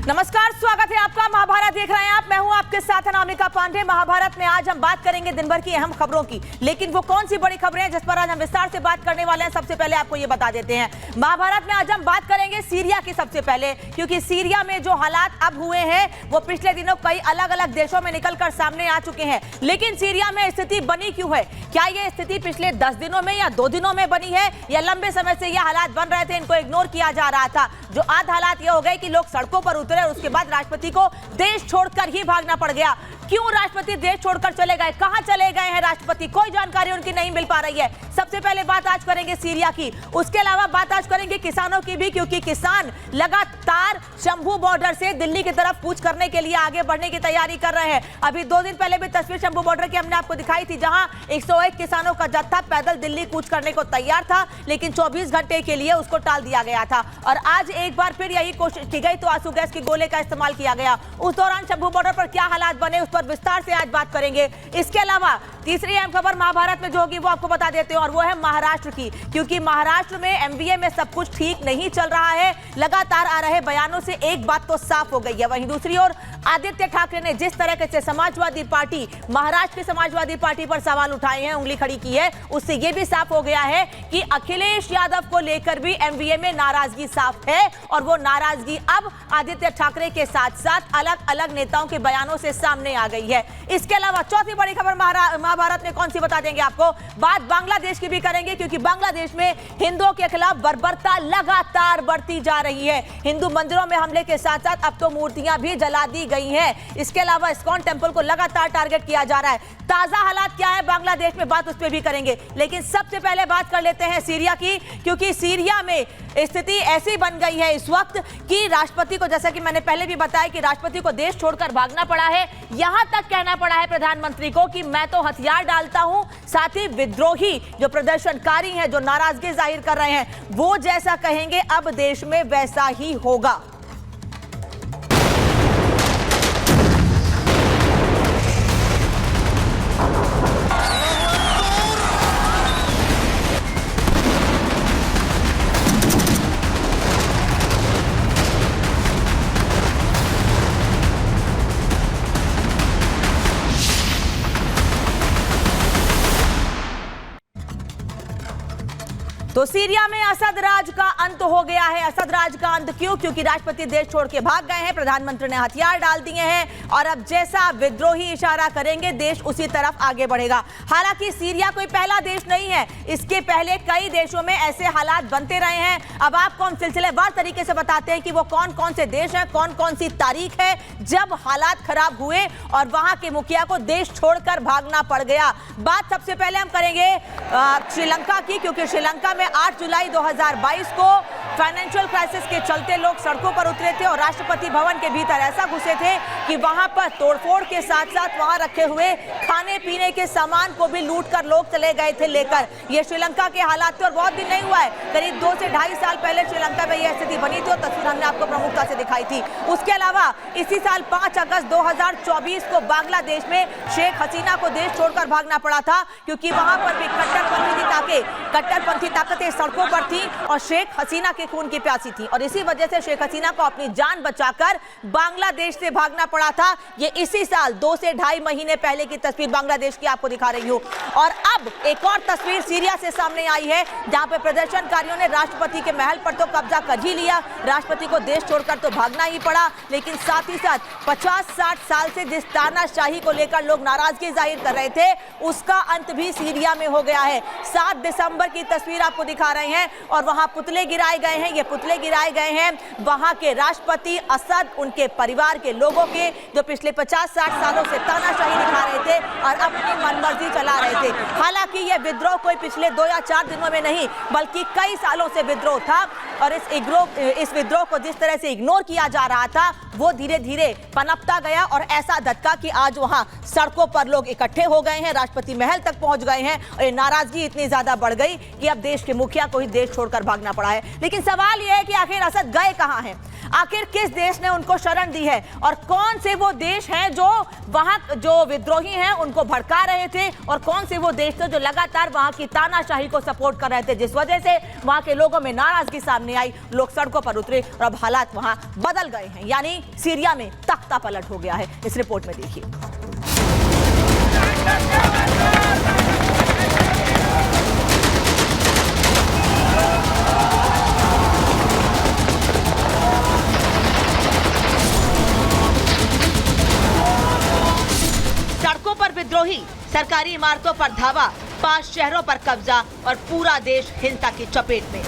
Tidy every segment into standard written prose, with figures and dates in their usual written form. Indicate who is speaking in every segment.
Speaker 1: नमस्कार, स्वागत है आपका। महाभारत देख रहे हैं आप, मैं हूं आपके साथ अनामिका पांडे। महाभारत में आज हम बात करेंगे दिन भर की अहम खबरों की, लेकिन वो कौन सी बड़ी खबरें हैं जिस पर आज हम विस्तार से बात करने वाले हैं, सबसे पहले आपको ये बता देते हैं। महाभारत में आज हम बात करेंगे सीरिया की सबसे पहले, क्योंकि सीरिया में जो हालात अब हुए हैं वो पिछले दिनों कई अलग अलग देशों में निकलकर सामने आ चुके हैं। लेकिन सीरिया में स्थिति बनी क्यों है? क्या ये स्थिति पिछले 10 दिनों में या 2 दिनों में बनी है, या लंबे समय से ये हालात बन रहे थे, इनको इग्नोर किया जा रहा था? जो आज हालात ये हो गए कि लोग सड़कों पर उतरे और उसके बाद राष्ट्रपति को देश छोड़कर ही भागना पड़ गया। क्यों राष्ट्रपति देश छोड़कर चले गए, कहां चले गए हैं राष्ट्रपति, कोई जानकारी उनकी नहीं मिल पा रही है। सबसे पहले बात आज करेंगे सीरिया की, उसके अलावा बात आज करेंगे किसानों की भी, क्योंकि किसान लगातार शंभू बॉर्डर से दिल्ली की तरफ कूच करने के लिए आगे बढ़ने की तैयारी कर रहे हैं। अभी 2 दिन पहले भी तस्वीर शंभू बॉर्डर की हमने आपको दिखाई थी, जहां 101 किसानों का जत्था पैदल दिल्ली कूच करने को तैयार था, लेकिन 24 घंटे के लिए उसको टाल दिया गया था। और आज एक बार फिर यही कोशिश की गई तो आंसू गैस के गोले का इस्तेमाल किया गया। उस दौरान शंभू बॉर्डर पर क्या हालात बने, उस पर विस्तार से आज बात करेंगे। इसके अलावा तीसरी अहम खबर महाभारत में जो होगी वो आपको बता देते हैं, और वो है महाराष्ट्र की, क्योंकि महाराष्ट्र में एमबीए में सब कुछ ठीक नहीं चल रहा है। लगातार आ रहे बयानों से एक बात तो साफ हो गई है। वहीं दूसरी ओर आदित्य ठाकरे ने जिस तरह से समाजवादी पार्टी, महाराष्ट्र की समाजवादी पार्टी पर सवाल उठाए हैं, उंगली खड़ी की है, उससे यह भी साफ हो गया है कि अखिलेश यादव को लेकर भी एमबीए में नाराजगी साफ है, और वो नाराजगी अब आदित्य ठाकरे के साथ साथ अलग अलग नेताओं के बयानों से सामने आ गई है। इसके अलावा चौथी बड़ी खबर महाभारत में कौन सी बता देंगे आपको। बात बांग्लादेश की भी करेंगे, क्योंकि बांग्लादेश में हिंदुओं के खिलाफ बर्बरता लगातार बढ़ती जा रही है। हिंदू मंदिरों में हमले के साथ साथ अब तो मूर्तियां भी जला दी गई हैं। इसके अलावा इस्कॉन टेंपल को लगातार टारगेट किया जा रहा है। ताजा हालात क्या है बांग्लादेश में, बात उस पर भी करेंगे। लेकिन सबसे पहले बात कर लेते हैं सीरिया की, क्योंकि सीरिया में स्थिति ऐसी बन गई है इस वक्त कि राष्ट्रपति को, जैसा कि मैंने पहले भी बताया, कि राष्ट्रपति को देश छोड़कर भागना पड़ा है। यहां तक कहना पड़ा है प्रधानमंत्री को कि मैं तो हथियार डालता हूं, साथ ही विद्रोही जो प्रदर्शनकारी हैं, जो नाराजगी जाहिर कर रहे हैं, वो जैसा कहेंगे अब देश में वैसा ही होगा। तो सीरिया में असद राज का अंत हो गया है। असद राज का अंत क्यों? क्योंकि राष्ट्रपति देश छोड़ के भाग गए हैं, प्रधानमंत्री ने हथियार डाल दिए हैं, और अब जैसा विद्रोही इशारा करेंगे देश उसी तरफ आगे बढ़ेगा। हालांकि सीरिया कोई पहला देश नहीं है, इसके पहले कई देशों में ऐसे हालात बनते रहे हैं। अब आपको हम सिलसिलेवार तरीके से बताते हैं कि वो कौन कौन से देश हैं, कौन कौन सी तारीख है जब हालात खराब हुए और वहां के मुखिया को देश छोड़कर भागना पड़ गया। बात सबसे पहले हम करेंगे श्रीलंका की, क्योंकि श्रीलंका में 8 जुलाई 2022 को फाइनेंशियल क्राइसिस के चलते लोग सड़कों पर उतरे थे और राष्ट्रपति भवन के भीतर ऐसा घुसे थे कि वहां पर तोड़फोड़ के साथ साथ वहां रखे हुए खाने पीने के सामान को भी लूटकर लोग चले गए थे लेकर। ये श्रीलंका के हालात थे और बहुत दिन नहीं हुआ है, करीब 2 से ढाई साल पहले श्रीलंका में यह स्थिति बनी थी और तस्वीर हमने आपको प्रमुखता से दिखाई थी। उसके अलावा इसी साल 5 अगस्त 2024 को बांग्लादेश में शेख हसीना को देश छोड़कर भागना पड़ा था, क्योंकि वहां पर भी कट्टरपंथी ताकतें सड़कों पर थी और शेख हसीना के खून की प्यासी थी, और इसी वजह से शेख हसीना को अपनी जान बचाकर बांग्लादेश से भागना पड़ा था। ये इसी साल 2 से ढाई महीने पहले की तस्वीर बांग्लादेश की आपको दिखा रही हूं। और अब एक और तस्वीर सीरिया से सामने आई है, जहां पे प्रदर्शनकारियों ने राष्ट्रपति के महल पर तो कब्जा कर ही लिया, राष्ट्रपति को देश छोड़कर तो भागना ही पड़ा, लेकिन साथ ही साथ 50-60 साल से जिस तानाशाही को लेकर लोग नाराजगी जाहिर कर रहे थे, उसका अंत भी सीरिया में हो गया है। 7 दिसंबर की तस्वीर आपको दिखा रहे हैं, और वहां पुतले गिराए गए हैं। ये पुतले गिराए गए हैं वहां के राष्ट्रपति असद, उनके परिवार के लोगों के, जो पिछले 50-60 सालों से तानाशाही दिखा रहे थे और अपनी मनमर्जी चला रहे थे। हालांकि यह विद्रोह कोई पिछले 2 या 4 दिनों में नहीं, बल्कि कई सालों से विद्रोह था, और इस विद्रोह को जिस तरह से इग्नोर किया जा रहा था, वो धीरे धीरे पनपता गया, और ऐसा धक्का कि आज वहां सड़कों पर लोग इकट्ठे हो गए हैं, राष्ट्रपति महल तक पहुंच गए हैं, और ये नाराजगी इतनी ज्यादा बढ़ गई कि अब देश के मुखिया को ही देश छोड़कर भागना पड़ा है। लेकिन सवाल यह है कि आखिर असद गए कहां हैं? आखिर किस देश ने उनको शरण दी है और कौन से वो देश हैं जो वहां जो विद्रोही हैं उनको भड़का रहे थे और कौन से वो देश थे जो लगातार वहां की तानाशाही को सपोर्ट कर रहे थे, जिस वजह से वहां के लोगों में नाराजगी सामने आई, लोग सड़कों पर उतरे और अब हालात वहां बदल गए हैं, यानी सीरिया में तख्ता पलट हो गया है। इस रिपोर्ट में देखिए। सड़कों पर विद्रोही, सरकारी इमारतों पर धावा, 5 शहरों पर कब्जा और पूरा देश हिंसा की चपेट में।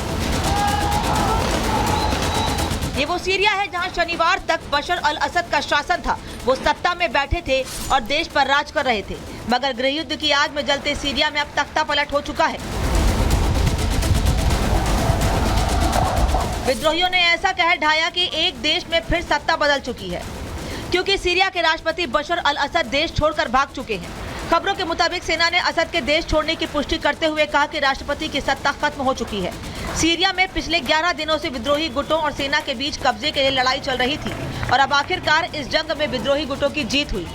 Speaker 1: ये वो सीरिया है जहां शनिवार तक बशर अल असद का शासन था। वो सत्ता में बैठे थे और देश पर राज कर रहे थे, मगर गृहयुद्ध की आग में जलते सीरिया में अब तख्ता पलट हो चुका है। विद्रोहियों ने ऐसा कहर ढाया कि एक देश में फिर सत्ता बदल चुकी है, क्योंकि सीरिया के राष्ट्रपति बशर अल असद देश छोड़कर भाग चुके हैं। खबरों के मुताबिक सेना ने असद के देश छोड़ने की पुष्टि करते हुए कहा कि राष्ट्रपति की सत्ता खत्म हो चुकी है। सीरिया में पिछले 11 दिनों से विद्रोही गुटों और सेना के बीच कब्जे के लिए लड़ाई चल रही थी और अब आखिरकार इस जंग में विद्रोही गुटों की जीत हुई,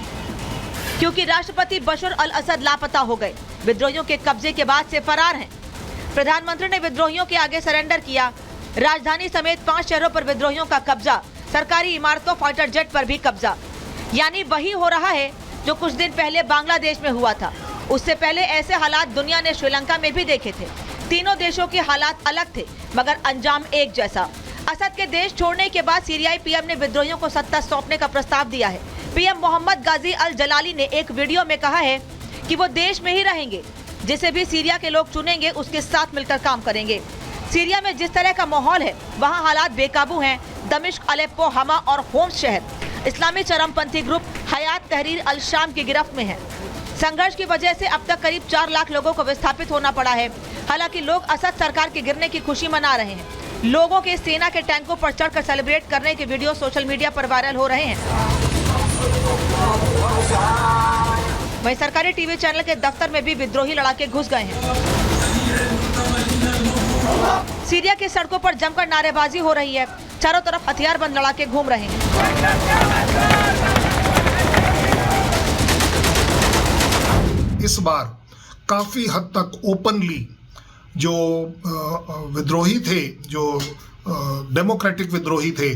Speaker 1: क्योंकि राष्ट्रपति बशर अल असद लापता हो गए, विद्रोहियों के कब्जे के बाद से फरार हैं। प्रधानमंत्री ने विद्रोहियों के आगे सरेंडर किया। राजधानी समेत 5 शहरों पर विद्रोहियों का कब्जा, सरकारी इमारतों, फाइटर जेट पर भी कब्जा। यानी वही हो रहा है जो कुछ दिन पहले बांग्लादेश में हुआ था। उससे पहले ऐसे हालात दुनिया ने श्रीलंका में भी देखे थे। तीनों देशों के हालात अलग थे, मगर अंजाम एक जैसा। असद के देश छोड़ने के बाद सीरियाई पीएम ने विद्रोहियों को सत्ता सौंपने का प्रस्ताव दिया है। पीएम मोहम्मद गाजी अल जलाली ने एक वीडियो में कहा है कि वो देश में ही रहेंगे, जिसे भी सीरिया के लोग चुनेंगे उसके साथ मिलकर काम करेंगे। सीरिया में जिस तरह का माहौल है, वहाँ हालात बेकाबू हैं। दमिश्क, अलेप्पो, हमा और होम्स शहर इस्लामी चरमपंथी ग्रुप हयात तहरीर अल शाम की गिरफ्त में है। संघर्ष की वजह से अब तक करीब 4 लाख लोगों को विस्थापित होना पड़ा है। हालांकि लोग असद सरकार के गिरने की खुशी मना रहे हैं। लोगों के सेना के टैंकों पर चढ़कर सेलिब्रेट करने के वीडियो सोशल मीडिया पर वायरल हो रहे हैं। वहीं सरकारी टीवी चैनल के दफ्तर में भी विद्रोही लड़ाके घुस गए हैं। सीरिया की सड़कों पर जमकर नारेबाजी हो रही है। चारों तरफ हथियारबंद लड़ाके घूम रहे हैं।
Speaker 2: इस बार काफी हद तक ओपनली जो विद्रोही थे, जो डेमोक्रेटिक विद्रोही थे,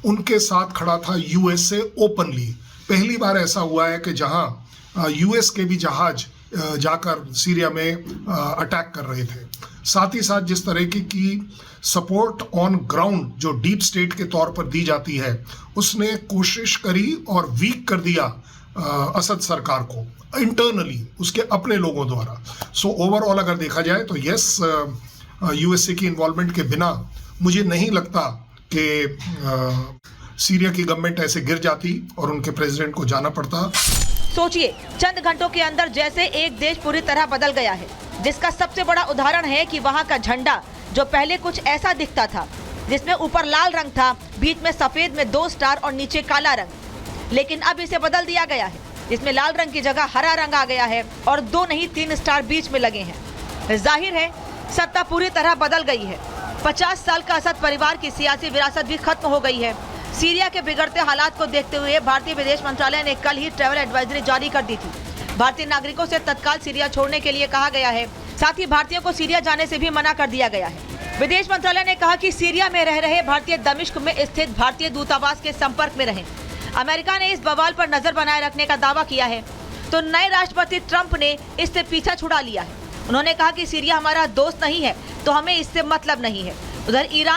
Speaker 2: उनके साथ खड़ा था यूएसए ओपनली। पहली बार ऐसा हुआ है कि जहां यूएस के भी जहाज जाकर सीरिया में अटैक कर रहे थे। साथ ही साथ जिस तरह की सपोर्ट ऑन ग्राउंड जो डीप स्टेट के तौर पर दी जाती है, उसने कोशिश करी और वीक कर दिया असद सरकार को इंटरनली, उसके अपने लोगों द्वारा। सो ओवरऑल अगर देखा जाए तो यस, यूएसए की इन्वॉल्वमेंट के बिना मुझे नहीं लगता कि सीरिया की गवर्नमेंट ऐसे गिर जाती और उनके प्रेसिडेंट को जाना पड़ता।
Speaker 1: सोचिए, चंद घंटों के अंदर जैसे एक देश पूरी तरह बदल गया है, जिसका सबसे बड़ा उदाहरण है कि वहाँ का झंडा जो पहले कुछ ऐसा दिखता था, जिसमें ऊपर लाल रंग था, बीच में सफेद में 2 स्टार और नीचे काला रंग, लेकिन अब इसे बदल दिया गया है, जिसमें लाल रंग की जगह हरा रंग आ गया है और 2 नहीं 3 स्टार बीच में लगे हैं। जाहिर है सत्ता पूरी तरह बदल गई है। 50 साल का असद परिवार की सियासी विरासत भी खत्म हो गई है। सीरिया के बिगड़ते हालात को देखते हुए भारतीय विदेश मंत्रालय ने कल ही ट्रैवल एडवाइजरी जारी कर दी थी। भारतीय नागरिकों से तत्काल सीरिया छोड़ने के लिए कहा गया है। साथ ही भारतीयों को सीरिया जाने से भी मना कर दिया गया है। विदेश मंत्रालय ने कहा कि सीरिया में रह रहे भारतीय दमिश्क में स्थित भारतीय दूतावास के संपर्क में रहें। अमेरिका ने इस बवाल पर नजर बनाए रखने का दावा किया है, तो नए राष्ट्रपति ट्रंप ने इससे पीछा छुड़ा लिया है। उन्होंने कहा कि सीरिया हमारा दोस्त नहीं है, तो हमें इससे मतलब नहीं है। उधर ईरान